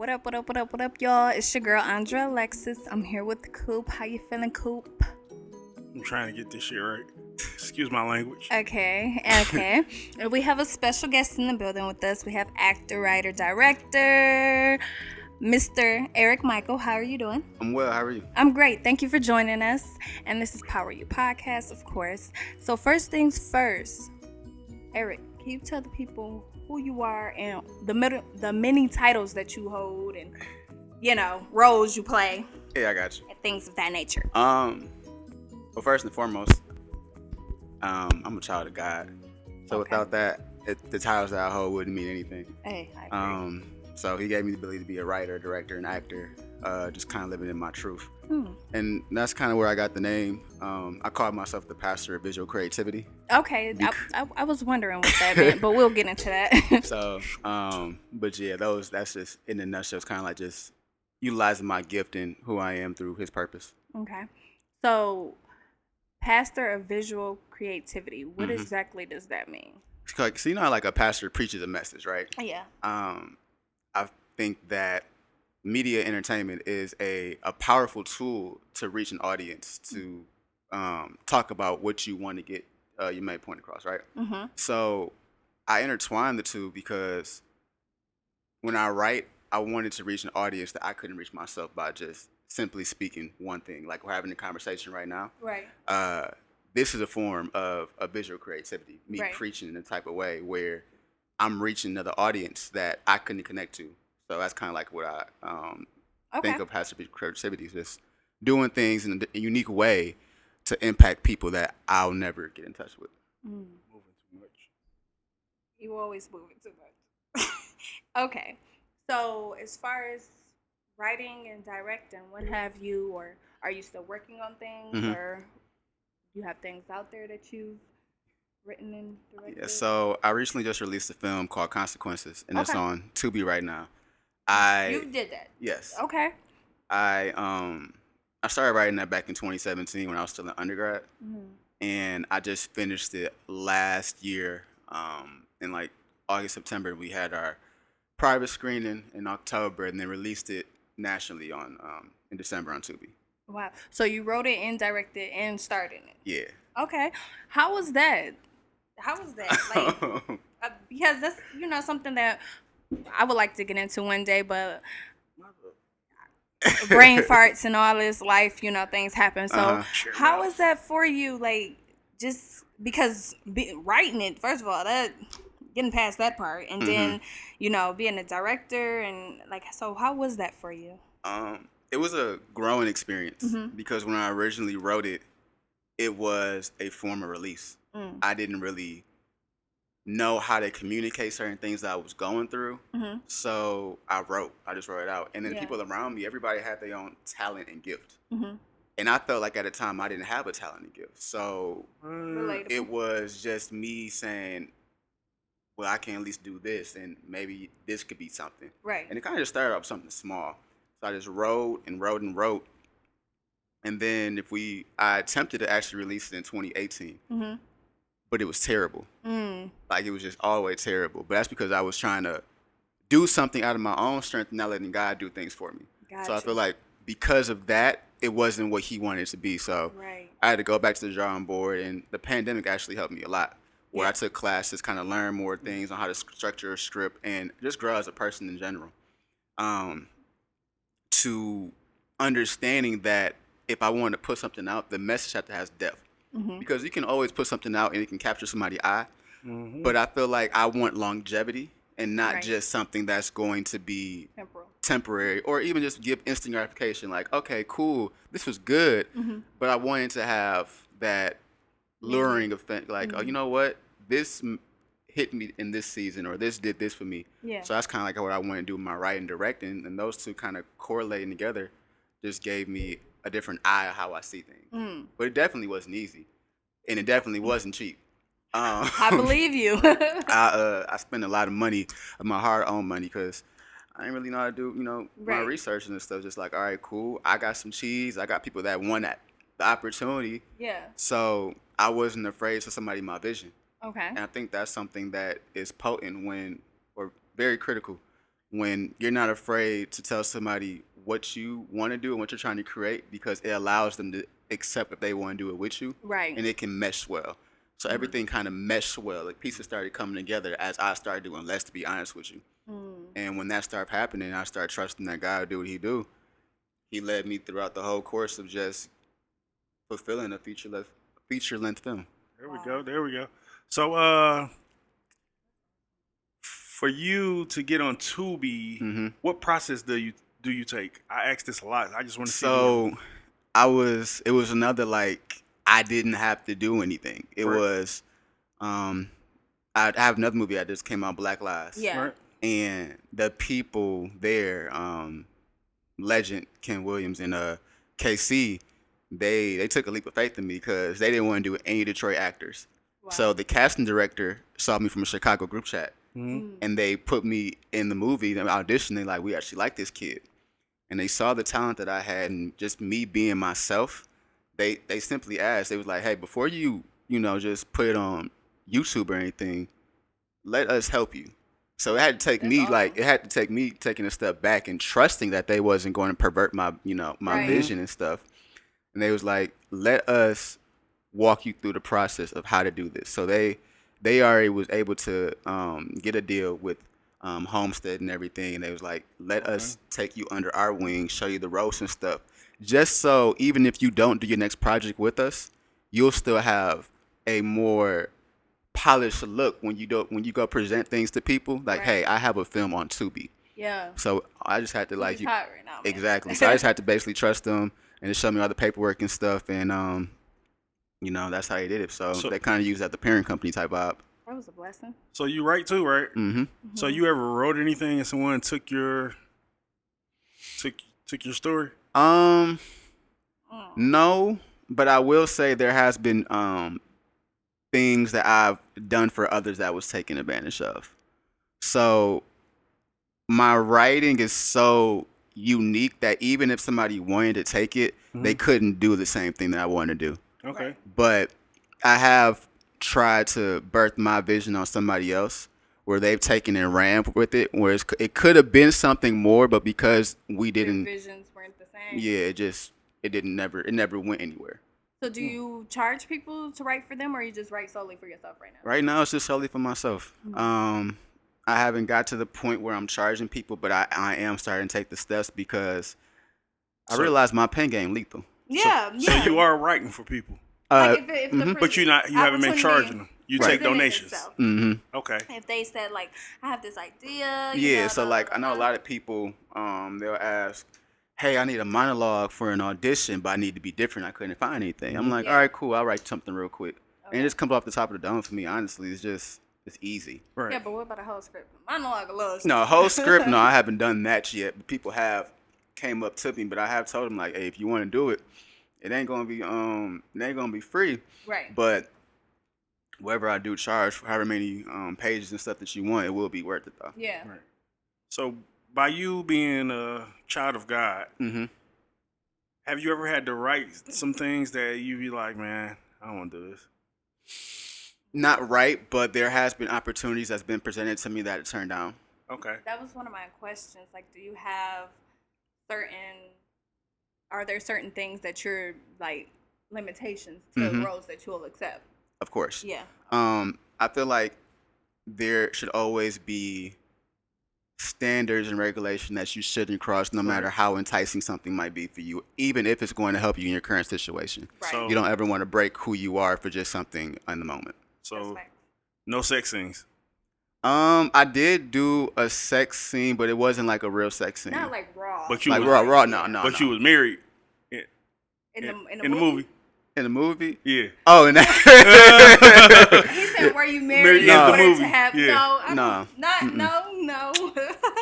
What up, what up, what up, what up, y'all? It's your girl, Andra Alexis. I'm here with the Coop. How you feeling, Coop? I'm trying to get this shit right. Excuse my language. Okay. And we have a special guest in the building with us. We have actor, writer, director, Mr. Eric Michael. How are you doing? I'm well. How are you? I'm great. Thank you for joining us. And this is Power You Podcast, of course. So first things first, Eric, can you tell the people who you are and the many titles that you hold and, roles you play Yeah, I got you. and things of that nature? Well, first and foremost, I'm a child of God. So Okay. without that, the titles that I hold wouldn't mean anything. Hey, I agree. So he gave me the ability to be a writer, director, and actor, just kind of living in my truth. And that's kind of where I got the name. I called myself the pastor of visual creativity. Okay, I was wondering what that meant, but we'll get into that. So, but yeah, that's just in a nutshell. It's kind of like just utilizing my gift and who I am through his purpose. Okay. So, pastor of visual creativity, what Mm-hmm. exactly does that mean? So you know how like a pastor preaches a message, right? Yeah. I think that media entertainment is a powerful tool to reach an audience to talk about what you want to get your main point across, right? Mm-hmm. So I intertwine the two because when I write, I wanted to reach an audience that I couldn't reach myself by just simply speaking one thing. Like we're having a conversation right now. Right. This is a form of a visual creativity, me Right. preaching in a type of way where I'm reaching another audience that I couldn't connect to. So that's kind of like what I Okay. think of as visual creativity, is just doing things in a unique way to impact people that I'll never get in touch with. Mm. Moving too much. You always moving too much. Okay. So, as far as writing and directing, what have you, or are you still working on things, Mhm. or you have things out there that you've written and directed? Yeah, so I recently just released a film called Consequences, and it's Okay. on Tubi right now. You did that. Yes, Okay. I started writing that back in 2017 when I was still in undergrad, Mm-hmm. and I just finished it last year. In like August, September, we had our private screening in October, and then released it nationally on in December on Tubi. Wow. So you wrote it and directed and starred in it. Yeah. Okay. How was that? Like, because that's something that I would like to get into one day, but brain farts and all this life, things happen. So Uh-huh. how is that for you? Like, just because writing it, first of all, that getting past that part, and then being a director and like, so how was that for you? It was a growing experience Mhm. because when I originally wrote it, it was a form of release. I didn't really know how to communicate certain things that I was going through. Mm-hmm. So I just wrote it out. And then Yeah. people around me, everybody had their own talent and gift. Mm-hmm. And I felt like at the time I didn't have a talent and gift. So Relatable. it was just me saying, well, I can at least do this and maybe this could be something. Right. And it kind of just started off something small. So I just wrote and wrote and wrote. And then I attempted to actually release it in 2018, Mm-hmm. but it was terrible. Mm. Like it was just always terrible. But that's because I was trying to do something out of my own strength and not letting God do things for me. Gotcha. So I feel like because of that, it wasn't what he wanted it to be. So Right. I had to go back to the drawing board, and the pandemic actually helped me a lot. Where Yeah. I took classes, kind of learn more things on how to structure a script and just grow as a person in general. To understanding that if I wanted to put something out, the message had to have depth. Mm-hmm. Because you can always put something out and it can capture somebody's eye, Mm-hmm. but I feel like I want longevity and not Right. just something that's going to be Temporal. temporary or even just give instant gratification. Like, okay, cool, this was good, Mm-hmm. but I wanted to have that luring effect. Like, oh, you know what? This hit me in this season, or this did this for me. Yeah. So that's kind of like what I want to do with my writing, directing, and those two kind of correlating together just gave me a different eye of how I see things. Mm. But it definitely wasn't easy, and it definitely wasn't cheap. I believe you. I spent a lot of money, of my hard-earned money, because I didn't really know how to do, my Right. research and stuff. Just like, all right, cool. I got some cheese. I got people that want the opportunity. Yeah. So I wasn't afraid to somebody my vision. Okay. And I think that's something that is potent or very critical when you're not afraid to tell somebody what you want to do and what you're trying to create, because it allows them to accept if they want to do it with you, Right. and it can mesh well. So everything kind of meshed well. Like pieces started coming together as I started doing less, to be honest with you. And when that started happening, I started trusting that God would do what He do. He led me throughout the whole course of just fulfilling a feature length film. There we go. There we go. So, for you to get on Tubi, what process do you take? I ask this a lot. I just want to see. So, it was another, like, I didn't have to do anything. It was, I have another movie that just came out, Black Lives. Yeah. Right. And the people there, Legend, Ken Williams, and KC, they took a leap of faith in me because they didn't want to do any Detroit actors. Wow. So the casting director saw me from a Chicago group chat, and they put me in the movie. They auditioned. They like, we actually like this kid, and they saw the talent that I had, and just me being myself. They simply asked. They was like, hey, before you just put it on YouTube or anything, let us help you. So it had to take me awesome. Taking a step back and trusting that they wasn't going to pervert my my vision and stuff. And they was like, let us walk you through the process of how to do this. So they already was able to get a deal with Homestead and everything. And they was like, let us take you under our wing, show you the ropes and stuff. Just so even if you don't do your next project with us, you'll still have a more polished look when you go present things to people. Like, hey, I have a film on Tubi. Yeah. So I just had to like Tubi's hot right now, man. Exactly. So I just had to basically trust them and just show me all the paperwork and stuff, and that's how they did it. So they kind of used that the parent company type vibe. That was a blessing. So you write too, right? Mm-hmm. So you ever wrote anything and someone took your story? No, but I will say there has been things that I've done for others that was taken advantage of. So my writing is so unique that even if somebody wanted to take it, they couldn't do the same thing that I wanted to do. Okay. But I have tried to birth my vision on somebody else where they've taken and ran with it, where it could have been something more, but because we didn't, your visions weren't the same. Yeah, it never went anywhere. So do you charge people to write for them, or you just write solely for yourself right now? Right now, it's just solely for myself. I haven't got to the point where I'm charging people, but I am starting to take the steps because I realize my pen game lethal. Yeah, so you are writing for people. Like if but you haven't been charging them. You take donations. Okay. If they said like, I have this idea. Yeah, so like I know a lot of people, they'll ask, hey, I need a monologue for an audition, but I need to be different. I couldn't find anything. I'm like, all right, cool. I'll write something real quick. Okay. And it just comes off the top of the dome for me, honestly. It's easy. Right. Yeah, but what about a whole script? Monologue alone. No, a whole script, no, I haven't done that yet. But people have came up to me, but I have told them, like, hey, if you want to do it, it ain't gonna be free. Right. But whatever I do charge for however many pages and stuff that you want, it will be worth it though. Yeah. Right. So by you being a child of God, have you ever had to write some things that you be like, man, I don't want to do this? Not right, but there has been opportunities that's been presented to me that it turned down. Okay. That was one of my questions. Like, do you have are there certain things that you're like limitations to roles that you'll accept? Of course. Yeah. I feel like there should always be standards and regulation that you shouldn't cross, no matter how enticing something might be for you, even if it's going to help you in your current situation. Right. So, you don't ever want to break who you are for just something in the moment. So, no sex scenes. I did do a sex scene, but it wasn't like a real sex scene. Not like raw. But you like was, raw. No. But you was married in the movie. In the movie? Yeah. Oh, and he said, "Were you married in order to have?" Yeah. No, no.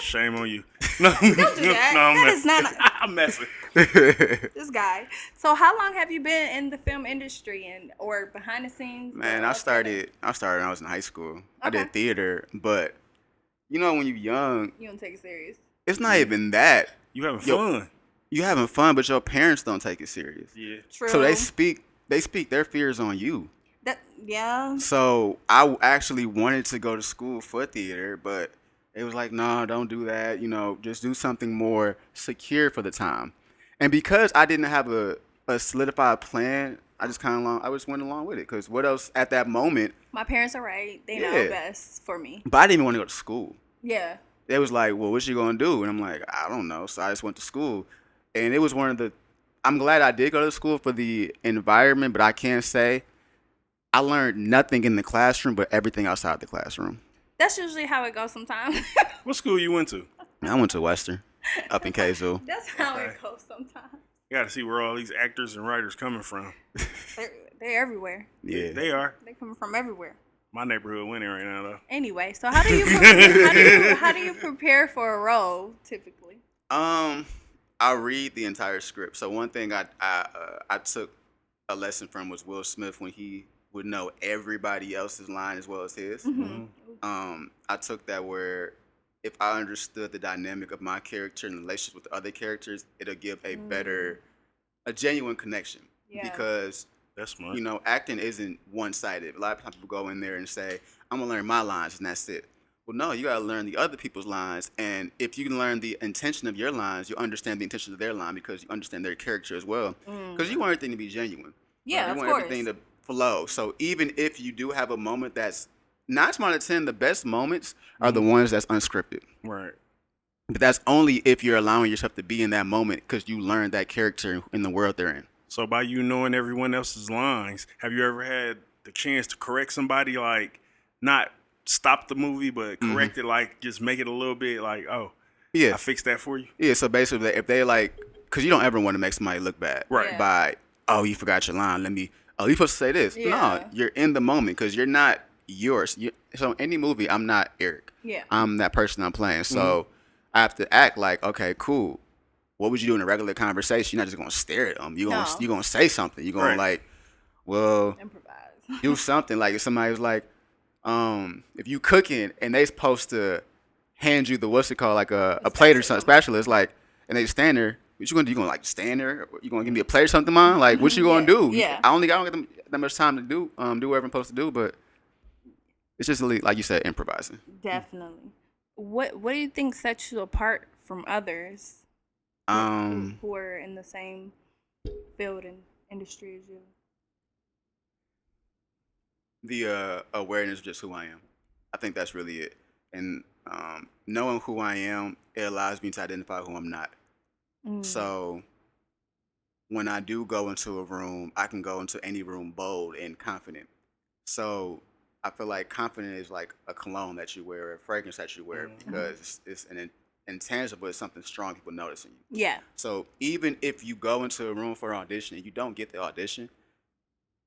Shame on you. No, don't do that. That is not. I'm messing. This guy. So, how long have you been in the film industry or behind the scenes? Man, I started when I was in high school. Okay. I did theater, but when you're young, you don't take it serious. It's not even that. You having fun. You having fun, but your parents don't take it serious. Yeah. True. So they speak their fears on you. Yeah. So I actually wanted to go to school for theater, but It was like, no, don't do that. Just do something more secure for the time. And because I didn't have a solidified plan, I just went along with it. Because what else at that moment? My parents are right. They know Yeah. best for me. But I didn't even want to go to school. Yeah. They was like, well, what you going to do? And I'm like, I don't know. So I just went to school. And it was I'm glad I did go to school for the environment, but I can't say I learned nothing in the classroom, but everything outside the classroom. That's usually how it goes sometimes. What school you went to? I went to Western, up in Kaysville. That's how it goes sometimes. You got to see where all these actors and writers coming from. They're everywhere. Yeah, They are. They're coming from everywhere. My neighborhood winning right now, though. Anyway, so how do you how do you prepare for a role typically? I read the entire script. So one thing I took a lesson from was Will Smith when he would know everybody else's line as well as his. Mm-hmm. I took that where if I understood the dynamic of my character and the relationships with the other characters, it'll give a genuine connection. Yeah. Because That's smart. acting isn't one-sided. A lot of times people go in there and say, I'm gonna learn my lines and that's it. Well, no, you gotta learn the other people's lines, and if you can learn the intention of your lines, you understand the intention of their line because you understand their character as well. Because you want everything to be genuine. Yeah, you of want course. everything to flow. So even if you do have a moment that's 9 times out of 10, the best moments are the ones that's unscripted. Right. But that's only if you're allowing yourself to be in that moment because you learned that character in the world they're in. So by you knowing everyone else's lines, have you ever had the chance to correct somebody, like not stop the movie, but correct it, like just make it a little bit like, oh, Yeah. I fixed that for you? Yeah, so basically if they because you don't ever want to make somebody look bad. Right. Yeah. By, oh, you forgot your line. You're supposed to say this. Yeah. No, you're in the moment because you're not yours. So in any movie, I'm not Eric. Yeah. I'm that person I'm playing. So I have to act like, okay, cool. What would you do in a regular conversation? You're not just going to stare at them. You're going to say something. You're going to Right. Improvise. do something. Like if somebody's like, if you cooking and they supposed to hand you the, what's it called, like a plate or something, spatula, it's like, and they stand there, what you going to do? You going to like stand there? You going to give me a plate or something, man? Like, what you going to do? Yeah. I don't get that much time to do whatever I'm supposed to do, but it's just really, like you said, improvising. Definitely. What do you think sets you apart from others who are in the same field and industry as you? The awareness of just who I am. I think that's really it. And knowing who I am, it allows me to identify who I'm not. So when I do go into a room, I can go into any room bold and confident. So I feel like confident is like a cologne that you wear, a fragrance that you wear, because it's an intangible, it's something strong people notice in you. Yeah. So even if you go into a room for an audition and you don't get the audition,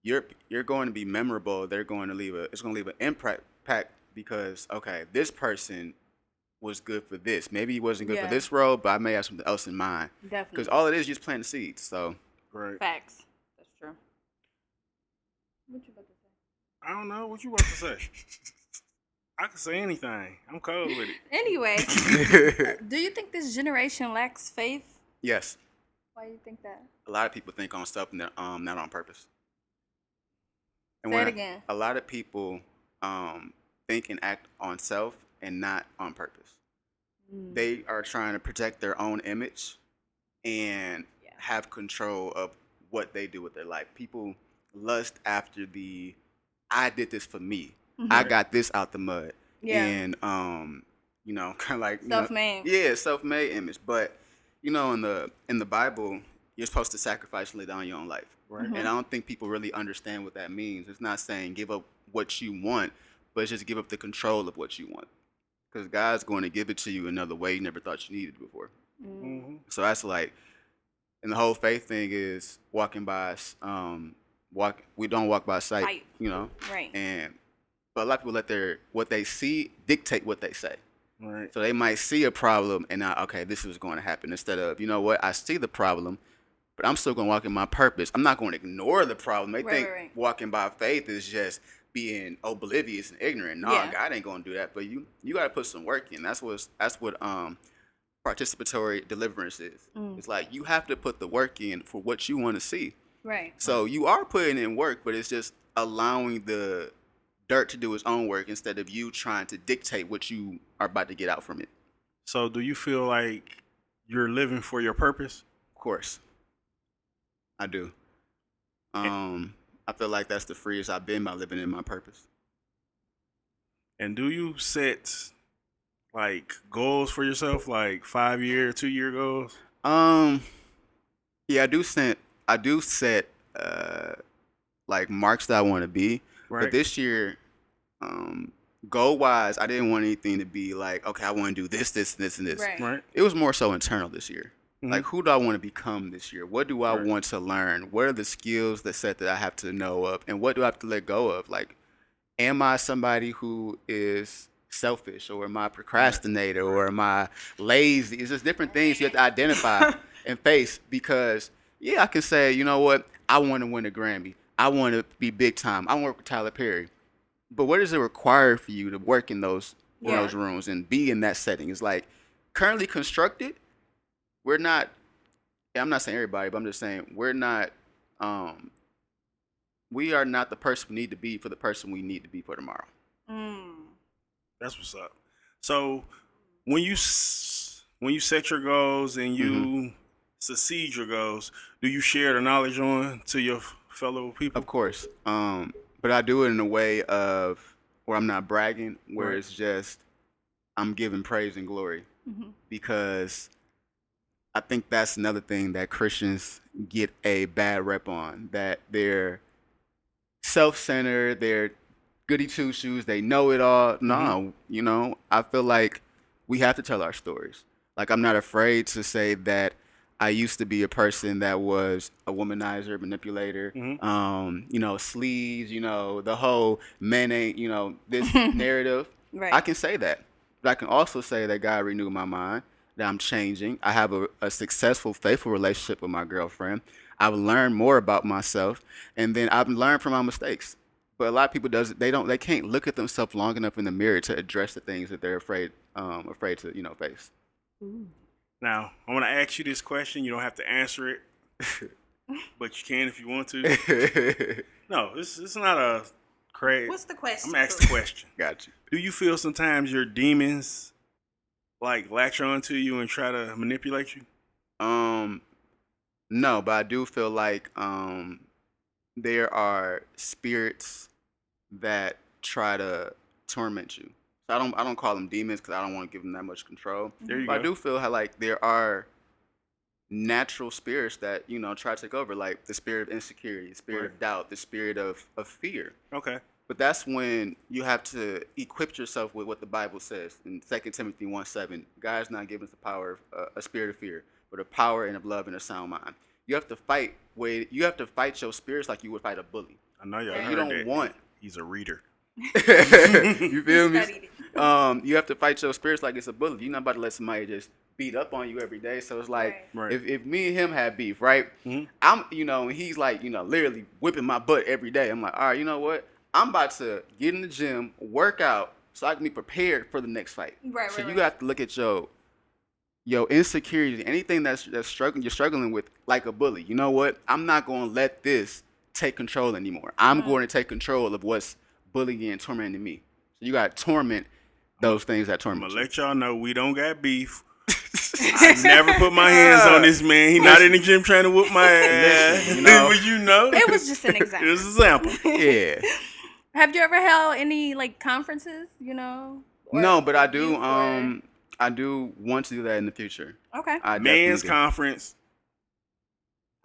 you're going to be memorable. It's going to leave an impact because, okay, this person was good for this. Maybe he wasn't good for this role, but I may have something else in mind. Definitely. Because all it is just planting seeds. So Right. Facts. That's true. What you about to say? I don't know. What you about to say? I can say anything. I'm cold with it. Anyway, do you think this generation lacks faith? yes, Why do you think that? a lot of people think on stuff not on purpose. And Say it when again. a lot of people think and act on self and not on purpose. They are trying to protect their own image and have control of what they do with their life. People lust after I did this for me. I got this out the mud. Yeah. And kind of like Self-made. Self-made image. But in the Bible, you're supposed to sacrifice and lay down your own life. Right. And I don't think people really understand what that means. It's not saying give up what you want, but it's just give up the control of what you want. Because God's going to give it to you another way you never thought you needed before. So that's like, and the whole faith thing is walking by, we don't walk by sight, Right. But a lot of people let what they see dictate what they say. Right. So they might see a problem and now, okay, this is going to happen, instead of, you know what, I see the problem, but I'm still going to walk in my purpose. I'm not going to ignore the problem. They think walking by faith is just being oblivious and ignorant. No, God ain't going to do that. But you got to put some work in. That's what participatory deliverance is. It's like you have to put the work in for what you want to see. Right. So you are putting in work, but it's just allowing the dirt to do its own work instead of you trying to dictate what you are about to get out from it. So do you feel like you're living for your purpose? Of course, I do. I feel like that's the freest I've been by living in my purpose. And do you set like goals for yourself, like 5-year, 2-year goals? Yeah, I do set like marks that I want to be. Right. But this year, goal wise, I didn't want anything to be like, okay, I want to do this, this, this, and this. Right. It was more so internal this year. Mm-hmm. Like, who do I want to become this year? What do I want to learn? What are the skills that I have to know of? And what do I have to let go of? Like, am I somebody who is selfish, or am I a procrastinator, or am I lazy? It's just different things you have to identify and face, because, yeah, I can say, you know what? I want to win a Grammy. I want to be big time. I want to work with Tyler Perry. But what does it require for you to work in those rooms and be in that setting? It's like, currently constructed, we're not, I'm not saying everybody, but I'm just saying we are not the person we need to be for the person we need to be for tomorrow. That's what's up. So when you set your goals and you succeed your goals, do you share the knowledge on to your fellow people? Of course. But I do it in a way of where I'm not bragging, where it's just I'm giving praise and glory. Because I think that's another thing that Christians get a bad rep on, that they're self-centered, they're goody two-shoes, they know it all. No, you know, I feel like we have to tell our stories. Like, I'm not afraid to say that I used to be a person that was a womanizer, manipulator, you know, sleaze, you know, the whole men ain't, you know, this narrative. Right. I can say that. But I can also say that God renewed my mind, that I'm changing. I have a successful, faithful relationship with my girlfriend. I've learned more about myself, and then I've learned from my mistakes. But a lot of people they can't look at themselves long enough in the mirror to address the things that they're afraid to, you know, face. Now, I want to ask you this question. You don't have to answer it, but you can if you want to. No, it's not a crazy. What's the question? I'm gonna ask the question. Got you. Do you feel sometimes your demons like latch on to you and try to manipulate you? No, but I do feel like there are spirits that try to torment you. So I don't call them demons because I don't want to give them that much control. There you but go. I do feel how like there are natural spirits that, you know, try to take over, like the spirit of insecurity, the spirit of doubt, the spirit of fear. Okay. But that's when you have to equip yourself with what the Bible says in 2 Timothy 1:7. God's not giving us the power of a spirit of fear, but a power and of love and a sound mind. You have to fight your spirits like you would fight a bully. I know y'all And heard you don't that. want. He's a reader. You feel me? You have to fight your spirits like it's a bully. You're not about to let somebody just beat up on you every day. So it's like, Right. if me and him had beef, right? I'm, you know, and he's like, you know, literally whipping my butt every day. I'm like, all right, you know what? I'm about to get in the gym, work out, so I can be prepared for the next fight. So you have to look at your insecurities, anything you're struggling with, like a bully. You know what? I'm not going to let this take control anymore. I'm going to take control of what's bullying and tormenting me. So you got to torment those things that torment I'm you. gonna let y'all know we don't got beef. I never put my hands on this man. He not in the gym trying to whoop my ass. Listen, you know. But you know, It was just an example. it was an example. Yeah. Have you ever held any like conferences? You know? No, but I do. youth or- I do want to do that in the future. Okay. I Men's definitely do. conference.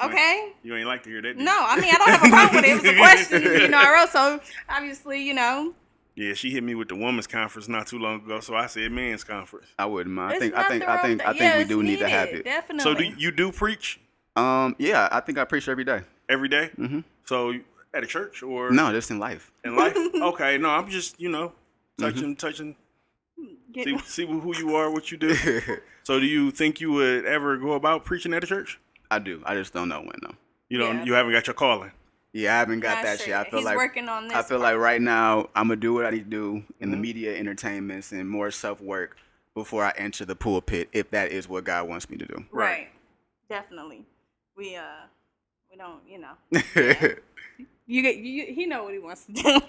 Okay. You ain't like to hear that, do you? No, I mean I don't have a problem with it. It was a question, you know, I wrote, so obviously, you know. Yeah, she hit me with the women's conference not too long ago, so I said men's conference. I wouldn't mind. It's I think we do need to have it. Definitely. So do you do preach Yeah, I think I preach every day. every day? Mm-hmm. So at a church or No, just in life. in life? Okay, no, I'm just touching, Get- see who you are, what you do. So do you think you would ever go about preaching at a church? I do. I just don't know when though. You don't. Yeah. You haven't got your calling. Yeah, I haven't got Not that sure shit. I yet. feel He's like working on this I feel part. like right now I'm gonna do what I need to do in the media, entertainments, and more self work before I enter the pulpit, if that is what God wants me to do. Right. Definitely. We don't, you know. Yeah. He know what he wants to do.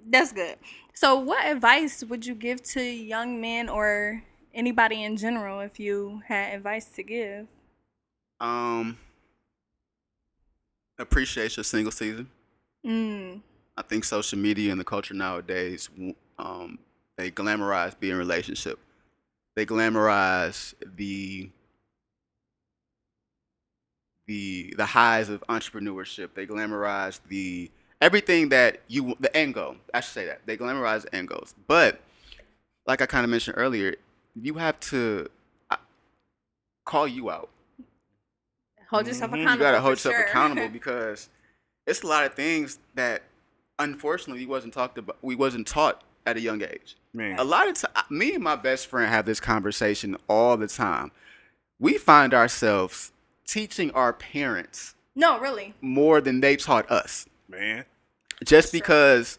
That's good. So, what advice would you give to young men or anybody in general if you had advice to give? Um, appreciate your single season. Mm. I think social media and the culture nowadays, they glamorize being in a relationship. They glamorize the highs of entrepreneurship. They glamorize the everything that the end goal. I should say that they glamorize the end goals. But like I kind of mentioned earlier, you have to call you out. Hold yourself Mhm. accountable. You gotta hold for yourself sure. accountable because it's a lot of things that unfortunately we wasn't taught at a young age. Man. A lot of me and my best friend have this conversation all the time. We find ourselves teaching our parents No, really. more than they taught us, Man. just because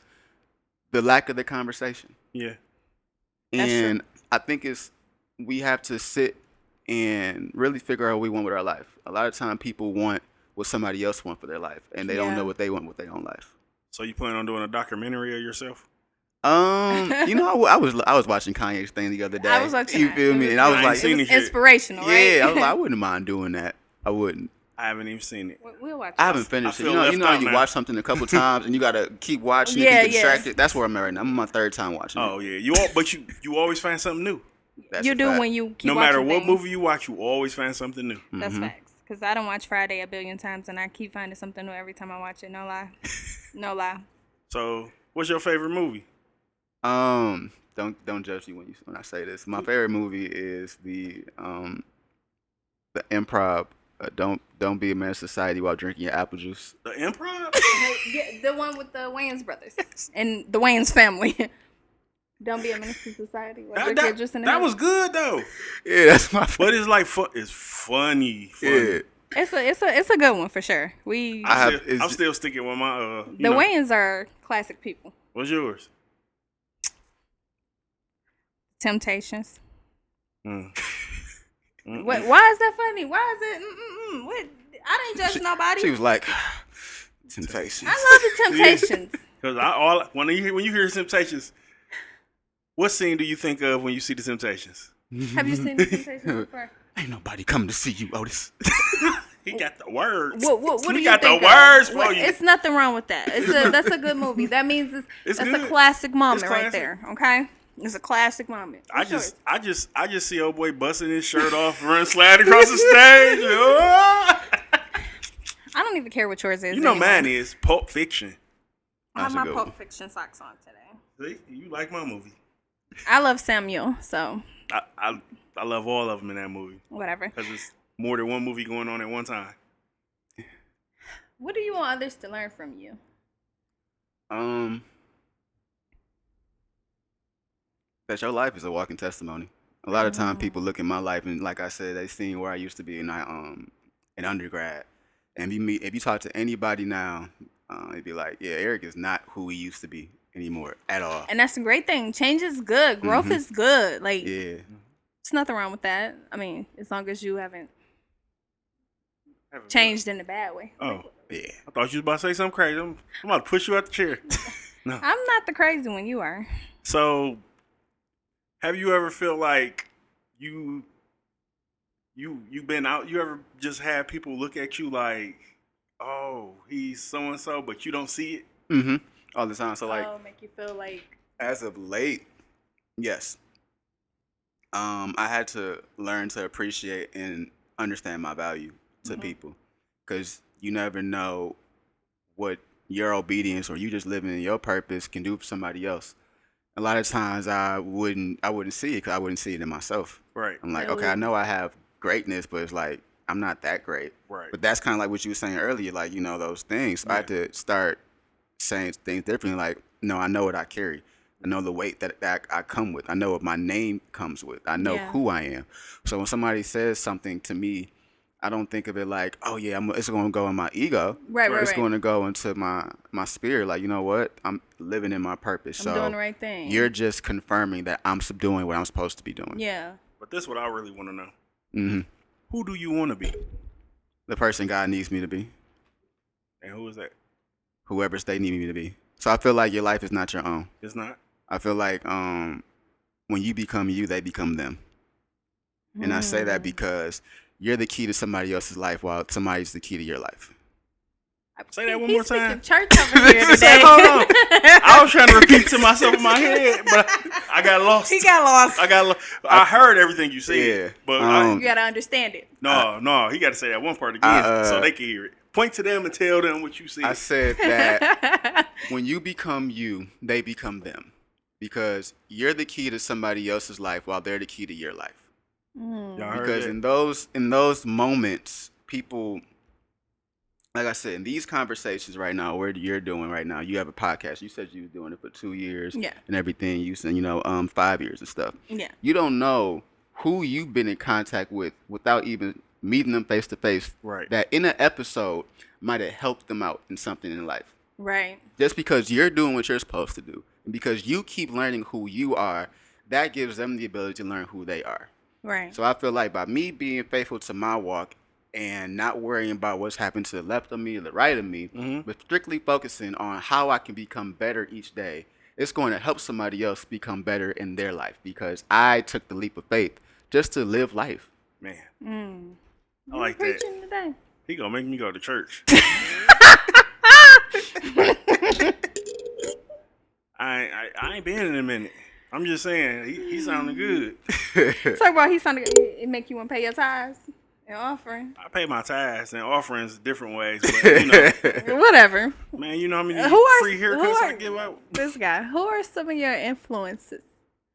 the lack of the conversation. Yeah. That's And true. I think we have to sit and really figure out what we want with our life. A lot of time people want what somebody else wants for their life, and they don't Yeah. know what they want with their own life. So you plan on doing a documentary of yourself? I was watching Kanye's thing the other day. I was watching You that. feel It me? was And I was good. I like, ain't seen it it was yet. inspirational, right? yeah, I was like, I wouldn't mind doing that. I wouldn't. I haven't even seen it. We'll watch. I it. haven't finished I it. feel You know left how out you now. watch something a couple times and you gotta keep watching it Yeah, to get yeah. distracted. That's where I'm at right now. I'm on my third time watching Oh it. yeah, but you always find something new. That's You a do fact. when you keep No matter watching what things. movie you watch, you always find something new. That's Mhm. facts. Because I don't watch Friday a billion times, and I keep finding something new every time I watch it. No lie. No lie. So, what's your favorite movie? Don't judge me when I say this. My favorite movie is the Improv. Don't be a man of society while drinking your apple juice. The Improv? Yeah, the one with the Wayans brothers and the Wayans family. Don't be a menace to society. That was good though. Yeah, that's my favorite. But it's like it's funny. Yeah, It's a good one for sure. I'm still sticking with my The Wayans are classic people. What's yours? Temptations. Mm. What? Why is that funny? Why is it? What? I didn't judge nobody. She was like, Temptations. I love the Temptations. Because when you hear Temptations, what scene do you think of when you see the Temptations? Have you seen the Temptations before? Ain't nobody coming to see you, Otis. He got the words. What do He you got think the of? words for What- you. It's nothing wrong with that. That's a good movie. That means It's that's good. a classic moment It's right classic. there. Okay, it's a classic moment. I What's just see old boy busting his shirt off, run sliding across the stage. yours? I don't even care what yours is. You know, anymore. mine is Pulp Fiction. I have That's a my good Pulp one. Fiction socks on today. See, you like my movie. I love Samuel, so I love all of them in that movie whatever. because it's more than one movie going on at one time. What do you want others to learn from you? That your life is a walking testimony. A lot of time people look at my life and like I said, they seen where I used to be in undergrad. And if you talk to anybody now, they'd be like, yeah, Eric is not who he used to be anymore at all. And that's a great thing. Change is good. Growth is good. Like, Yeah. there's nothing wrong with that. I mean, as long as you haven't changed in a bad way. Oh, Yeah. I thought you was about to say something crazy. I'm about to push you out the chair. No. I'm not the crazy one. You are. So, have you ever felt like you've been out? You ever just had people look at you like, oh, he's so and so, but you don't see it? Mm-hmm. All the time. So like Make you feel like. as of late, yes. I had to learn to appreciate and understand my value to people, because you never know what your obedience or you just living in your purpose can do for somebody else. A lot of times I wouldn't see it because I wouldn't see it in myself. Right. I'm like, Yeah, okay, I know I have greatness, but it's like I'm not that great. Right. But that's kind of like what you were saying earlier, like, you know, those things. I had to start saying things differently. Like, no, I know what I carry. I know the weight that I come with. I know what my name comes with. I know who I am. So when somebody says something to me, I don't think of it like, oh yeah, it's going to go in my ego. Right. It's going to go into my spirit. Like, you know what? I'm living in my purpose. I'm so doing the right thing. you're just confirming that I'm doing what I'm supposed to be doing. Yeah. But this is what I really want to know. Mm-hmm. Who do you want to be? The person God needs me to be. And who is that? whoever's they need me to be. So I feel like your life is not your own. It's not. I feel like when you become you, they become them. And I say that because you're the key to somebody else's life while somebody's the key to your life. Say that one more time. Church over here today. Hold on. I was trying to repeat to myself in my head, but I got lost. He got lost. I heard everything you said, Yeah. but You gotta understand it. no, he got to say that one part again so they can hear it. Point to them and tell them what you said. I said that when you become you, they become them. Because you're the key to somebody else's life while they're the key to your life. Y'all heard Because that? in those moments, people, like I said, in these conversations right now, where you're doing right now, you have a podcast. You said you were doing it for 2 years and everything. You said, 5 years and stuff. Yeah. You don't know who you've been in contact with without even meeting them face to face. Right. That in an episode might have helped them out in something in life. Right. Just because you're doing what you're supposed to do. And because you keep learning who you are, that gives them the ability to learn who they are. Right. So I feel like by me being faithful to my walk and not worrying about what's happened to the left of me or the right of me, but strictly focusing on how I can become better each day, it's going to help somebody else become better in their life because I took the leap of faith just to live life. Man, I like that. Today. He gonna make me go to church. I ain't been in a minute. I'm just saying, he sounding good. Talk about it make you want to pay your tithes and offering. I pay my tithes and offerings different ways, but Whatever. man, you know how many free who haircuts are- I give out? This guy. Who are some of your influences?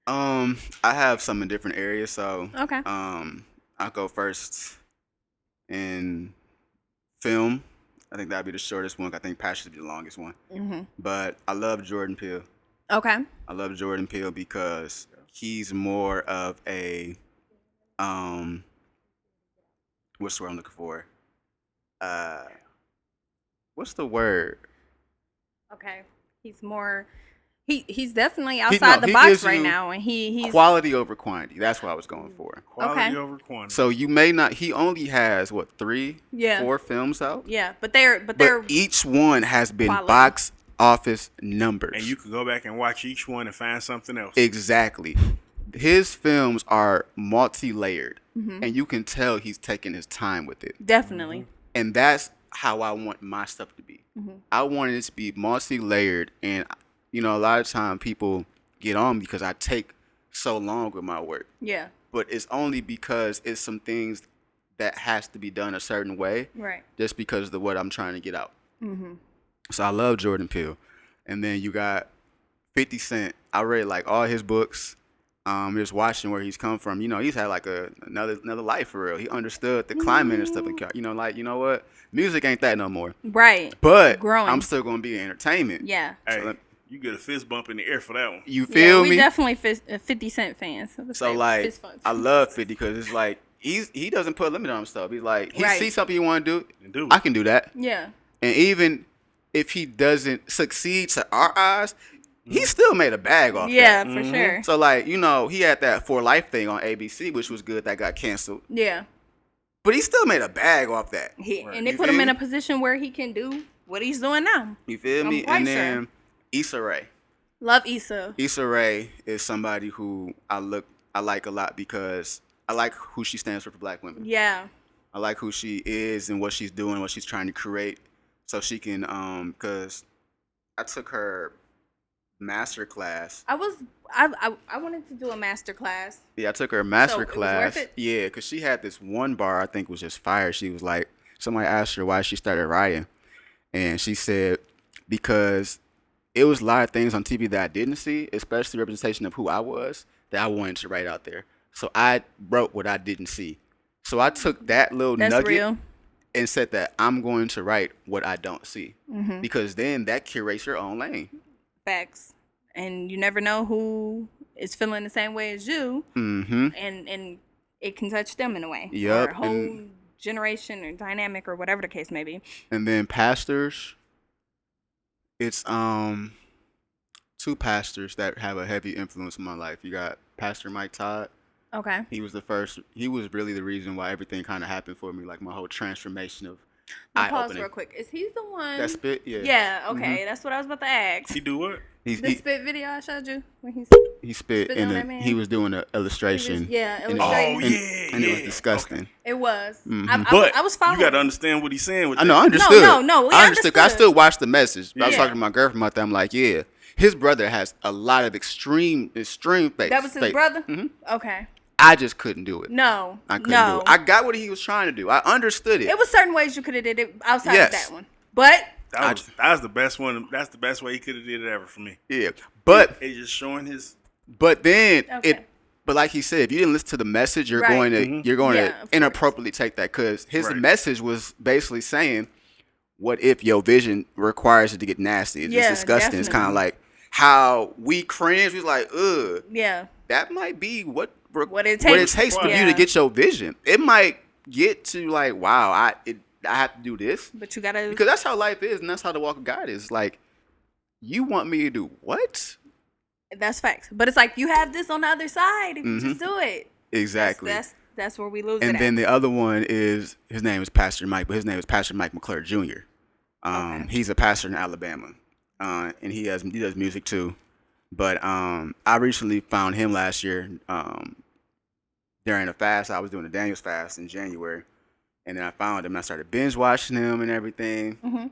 I have some in different areas, so Okay. I'll go first in film. I think that'd be the shortest one. I think Passion would be the longest one. But I love Jordan Peele. Okay. I love Jordan Peele because he's more of a what's the word I'm looking for? What's the word? Okay. He's more. He's definitely outside the he box gives right you now, and he's quality over quantity. That's what I was going for. Quality over quantity. So you may not. He only has what 4 films out. Yeah, but they're But each one has been quality. box office numbers. And you could go back and watch each one and find something else. Exactly. His films are multi-layered, and you can tell he's taking his time with it. definitely. And that's how I want my stuff to be. I want it to be multi-layered, and a lot of time people get on because I take so long with my work. Yeah. But it's only because it's some things that has to be done a certain way, Right. just because of what I'm trying to get out. So I love Jordan Peele. And then you got 50 Cent. I read like all his books. Just watching where he's come from. He's had like another life for real. He understood the climate and stuff. And what? Music ain't that no more. Right. But Growing. I'm still gonna be entertainment. Yeah. Hey, you get a fist bump in the air for that one. You feel we me? definitely 50 Cent fans. So like, I love 50 because it's like he doesn't put a limit on himself. He's like he Right. sees something you want to And do do. I it. can do that. Yeah. And even if he doesn't succeed to our eyes, he still made a bag off Yeah, that. for sure. So like, he had that For Life thing on ABC, which was good. That got canceled. Yeah. But he still made a bag off that. And they You put him feel in me? a position where he can do what he's doing now. You feel me? I'm quite And then Issa Rae. Love Issa. Issa Rae is somebody who I like a lot because I like who she stands for Black women. Yeah. I like who she is and what she's doing, what she's trying to create, so she can. Because I took her master class. I wanted to do a master class. Yeah, I took her master it was class. worth it? Yeah, because she had this one bar I think was just fire. She was like, somebody asked her why she started writing, and she said because it was a lot of things on TV that I didn't see, especially representation of who I was, that I wanted to write out there. So I wrote what I didn't see. So I took that little That's nugget real. and said that I'm going to write what I don't see, because then that curates your own lane. Facts. And you never know who is feeling the same way as you. Mm-hmm. And it can touch them in a way. Yup, Or a whole generation or dynamic or whatever the case may be. And then pastors, it's 2 pastors that have a heavy influence in my life. You got Pastor Mike Todd. Okay. He was really the reason why everything kind of happened for me, like my whole transformation of Now, pause eye-opening. real quick. Is he the one? That spit, yeah. Yeah. Okay, that's what I was about to ask. He do what? The spit video I showed you when he spit spit on that and man? he was doing an illustration. illustrating. Oh, and, yeah, and it was yeah. disgusting. Okay. It was. But I was following. you got to understand what he's saying with I that. know, I understood. No, we I understood. I understood. still watched the message. But I was Yeah. talking to my girlfriend about that. I'm like, yeah, his brother has a lot of extreme face. That was his brother? Mm-hmm. Okay. I just couldn't do it. No. I couldn't do it. I got what he was trying to do. I understood it. It was certain ways you could have did it outside Yes. of that one. But That was the best one. That's the best way he could have did it ever for me. Yeah. But It's just showing his. But then Okay. But like he said, if you didn't listen to the message, you're Right. going to Mhm. you're going Yeah, to of inappropriately take that, because his Right. message was basically saying, "What if your vision requires it to get nasty? It's Yeah, just disgusting." It's kind definitely. of like how we cringe. We was like, "Ugh, yeah. that might be what What it takes takes. for you Yeah. to get your vision." It might get to like, wow, I have to do this, But you gotta because that's how life is, and that's how the walk of God is. Like, you want me to do what? that's facts. But it's like you have this on the other side if you just do it. Exactly. That's where we lose And it then at. the other one is, his name is Pastor Mike, but his name is Pastor Mike Mcclure Jr. Okay. He's a pastor in Alabama, and he does music too. But I recently found him last year during a fast. I was doing a Daniel's fast in January, and then I found him. And I started binge watching him and everything. Mhm.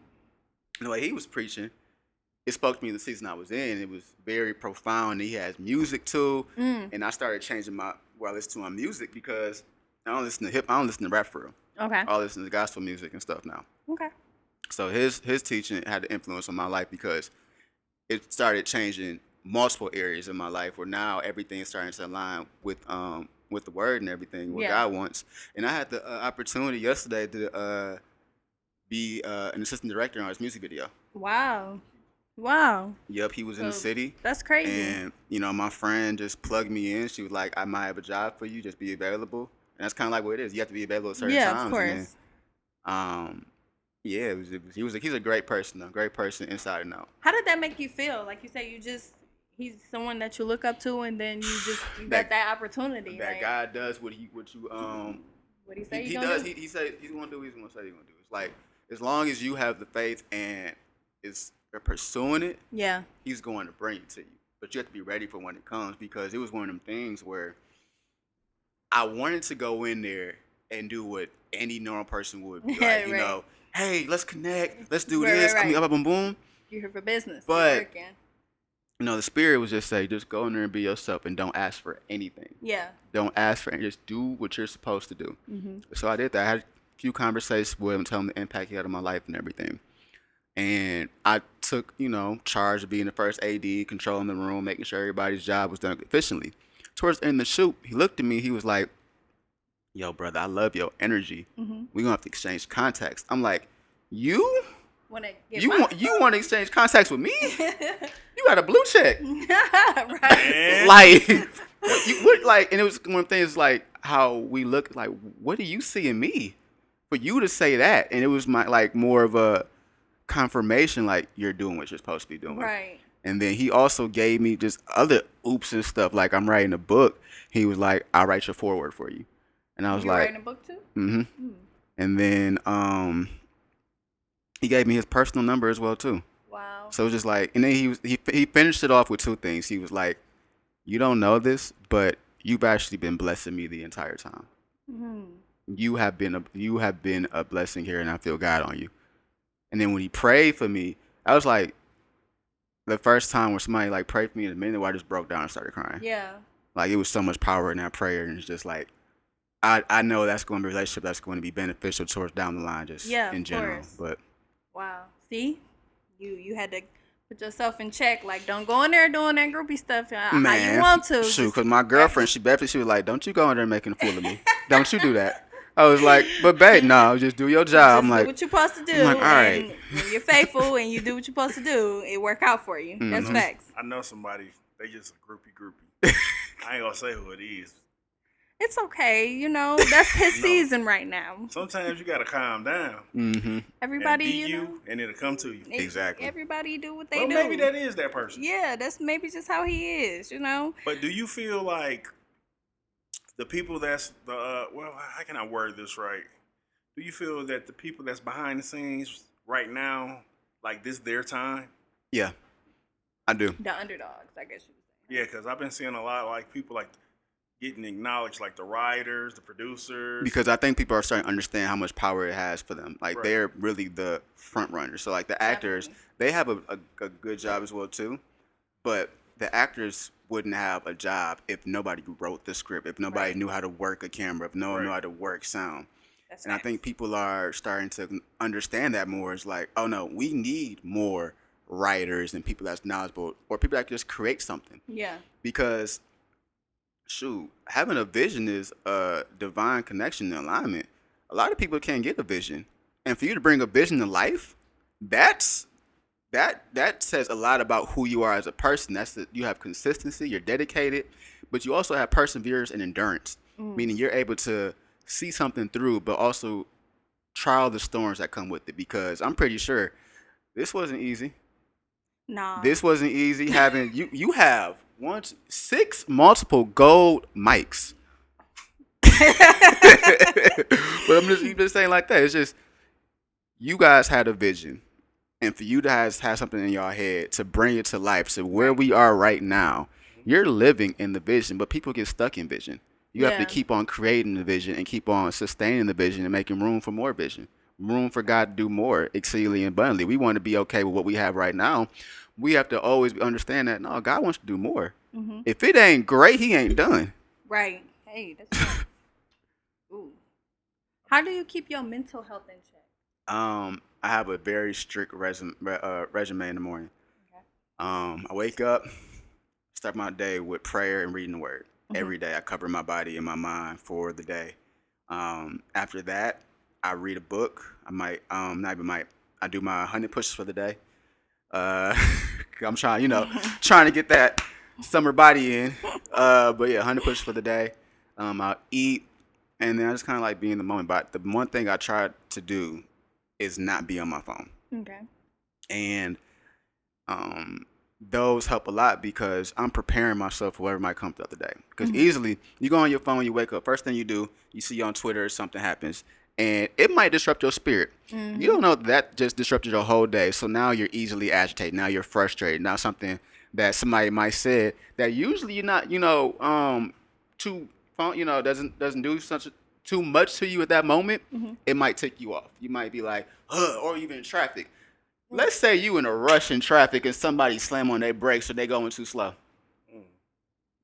The way he was preaching, it spoke to me the season I was in. It was very profound. He has music too, and I started changing where I listen to my music, because I don't listen to rap for real. Okay. I listen to gospel music and stuff now. Okay. So his teaching had an influence on my life, because it started changing multiple areas in my life, where now everything is starting to align with the word and everything, what Yeah. God wants. And I had the opportunity yesterday to be an assistant director on his music video. Wow. Yep, he was in the So, city. That's crazy. And, my friend just plugged me in. She was like, I might have a job for you. Just be available. And that's kind of like what it is. You have to be available at certain yeah, times. of course. And then, yeah, he's a great person, though. Great person inside and out. How did that make you feel? Like you say, he's someone that you look up to, and then you got that opportunity. That like, God does what you what he say he gonna does. do? He said he's gonna do what he's gonna say he's gonna do. It's like, as long as you have the faith and are pursuing it, Yeah. he's going to bring it to you. But you have to be ready for when it comes, because it was one of them things where I wanted to go in there and do what any normal person would be. Like, Right. Hey, let's connect, let's do Right, this. right, I mean, right. boom, boom. You're here for business. But- You're working. The spirit was just say, just go in there and be yourself, and don't ask for anything. Yeah. Don't ask for anything. Just do what you're supposed to do. Mm-hmm. So I did that. I had a few conversations with him, telling him the impact he had on my life and everything. And I took, charge of being the first AD, controlling the room, making sure everybody's job was done efficiently. Towards the end of the shoot, he looked at me. He was like, "Yo, brother, I love your energy. Mm-hmm. We're gonna have to exchange contacts." I'm like, "You You want to exchange contacts with me? You got a blue check." right. Man. Like, and it was one of the things, like, how we look, like, what do you see in me for you to say that? And it was more of a confirmation, like, you're doing what you're supposed to be doing. Right. And then he also gave me just other oops and stuff. Like, I'm writing a book. He was like, "I'll write your foreword for you." And I was You like, writing a book too? mm-hmm. Mm. And then he gave me his personal number as well too. Wow. So it was just like, and then he finished it off with two things. He was like, "You don't know this, but you've actually been blessing me the entire time. Mm-hmm. You have been a blessing here, and I feel God on you." And then when he prayed for me, I was like, the first time where somebody like prayed for me in a minute, where I just broke down and started crying. Yeah. Like, it was so much power in that prayer, and it's just like, I know that's going to be a relationship that's going to be beneficial towards down the line, just in of general. course. But Wow. See, you had to put yourself in check. Like, don't go in there doing that groupie stuff how you want to. shoot, because my girlfriend, she was like, "Don't you go in there making a fool of me. Don't you do that." I was like, "But babe, no, just do your job." Just I'm like, do what you're supposed to do. I'm like, all right. And when you're faithful and you do what you're supposed to do, it work out for you. That's facts. I know somebody. They just a groupie. I ain't gonna say who it is. It's okay, that's his season right now. Sometimes you gotta calm down. mm-hmm. Everybody, and be you, and it'll come to you. Exactly. Everybody do what they Well, do. maybe that is that person. Yeah, that's maybe just how he is, But do you feel like the people that's how can I word this right? do you feel that the people that's behind the scenes right now, like this, their time? Yeah, I do. The underdogs, I guess you would say. Yeah, because I've been seeing a lot of like people like getting acknowledged, like the writers, the producers. Because I think people are starting to understand how much power it has for them. Like, Right. they're really the front runners. So, like, the actors, they have a good job as well, too. But the actors wouldn't have a job if nobody wrote the script, if nobody Right. knew how to work a camera, if no one knew Right. how to work sound. That's And I facts. think people are starting to understand that more. It's like, oh, no, we need more writers and people that's knowledgeable or people that just create something. Yeah. Because shoot, having a vision is a divine connection and alignment. A lot of people can't get a vision, and for you to bring a vision to life, that says a lot about who you are as a person. You have consistency, you're dedicated, but you also have perseverance and endurance, meaning you're able to see something through, but also trial the storms that come with it. Because I'm pretty sure this wasn't easy. Nah. This wasn't easy. Having you have 6 multiple gold mics. But I'm just saying like that. It's just you guys had a vision, and for you guys have something in your head to bring it to life. So where we are right now, you're living in the vision, but people get stuck in vision. You have to Yeah. keep on creating the vision and keep on sustaining the vision and making room for more vision. Room for God to do more exceedingly and abundantly. We want to be okay with what we have right now. We have to always understand that, no, God wants to do more. Mm-hmm. If it ain't great, he ain't done. Right. Hey, that's right. Ooh. How do you keep your mental health in check? I have a very strict regimen in the morning. Okay. I wake up, start my day with prayer and reading the word. Every day I cover my body and my mind for the day. After that, I read a book. I might, I do my 100 pushes for the day. I'm trying, trying to get that summer body in. But yeah, 100 pushes for the day. I'll eat, and then I just kind of like be in the moment. But the one thing I try to do is not be on my phone. Okay. And those help a lot because I'm preparing myself for whatever might come throughout the day. Because easily, you go on your phone, you wake up, first thing you do, you see on Twitter something happens, and it might disrupt your spirit. You don't know that just disrupted your whole day. So now you're easily agitated. Now you're frustrated. Now something that somebody might say that usually you're not, too, doesn't do such too much to you at that moment. It might tick you off. You might be like, or even in traffic. Let's say you in a rush in traffic and somebody slam on their brakes or they going too slow.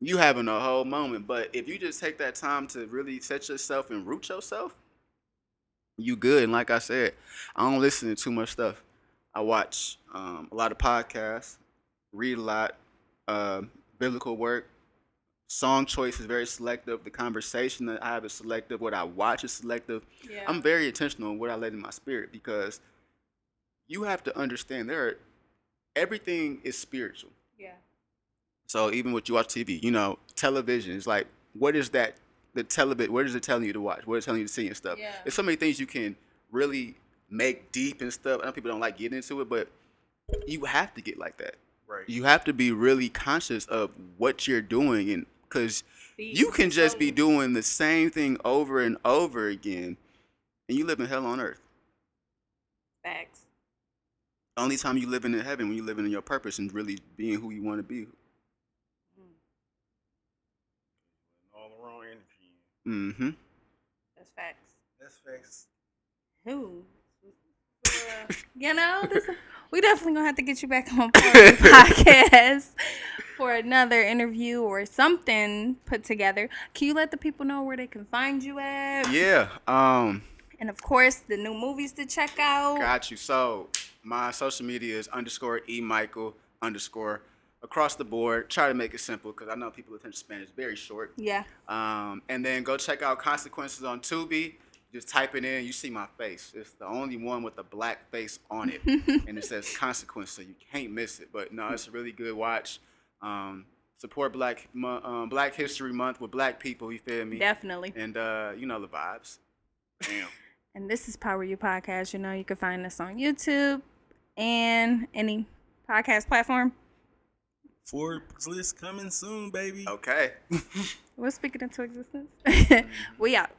You having a whole moment. But if you just take that time to really set yourself and root yourself, you good. And like I said, I don't listen to too much stuff. I watch a lot of podcasts, read a lot, biblical work. Song choice is very selective. The conversation that I have is selective. What I watch is selective. Yeah. I'm very intentional in what I let in my spirit because you have to understand everything is spiritual. Yeah. So even what you watch TV, television is like, what is that? What is it telling you to watch? What is it telling you to see and stuff? Yeah. There's so many things you can really make deep and stuff. I know people don't like getting into it, but you have to get like that. Right. You have to be really conscious of what you're doing, and because you can just be doing the same thing over and over again, and you live in hell on earth. Facts. Only time you live in heaven when you living in your purpose and really being who you want to be. All the wrong energy. Mm-hmm. That's facts. That's facts. Who? We definitely gonna have to get you back on the podcast for another interview or something put together. Can you let the people know where they can find you at? Yeah. And of course, the new movies to check out. Got you. So my social media is _EMichael_ across the board. Try to make it simple because I know people's attention span is very short. Yeah. And then go check out Consequences on Tubi. Just type it in, you see my face. It's the only one with a black face on it. And it says Consequence, so you can't miss it. But no, it's a really good watch. Support Black History Month with black people, you feel me? Definitely. And the vibes. Damn. And this is Power You Podcast. You can find us on YouTube and any podcast platform. Forbes list coming soon, baby. Okay. We're speaking into existence. We out.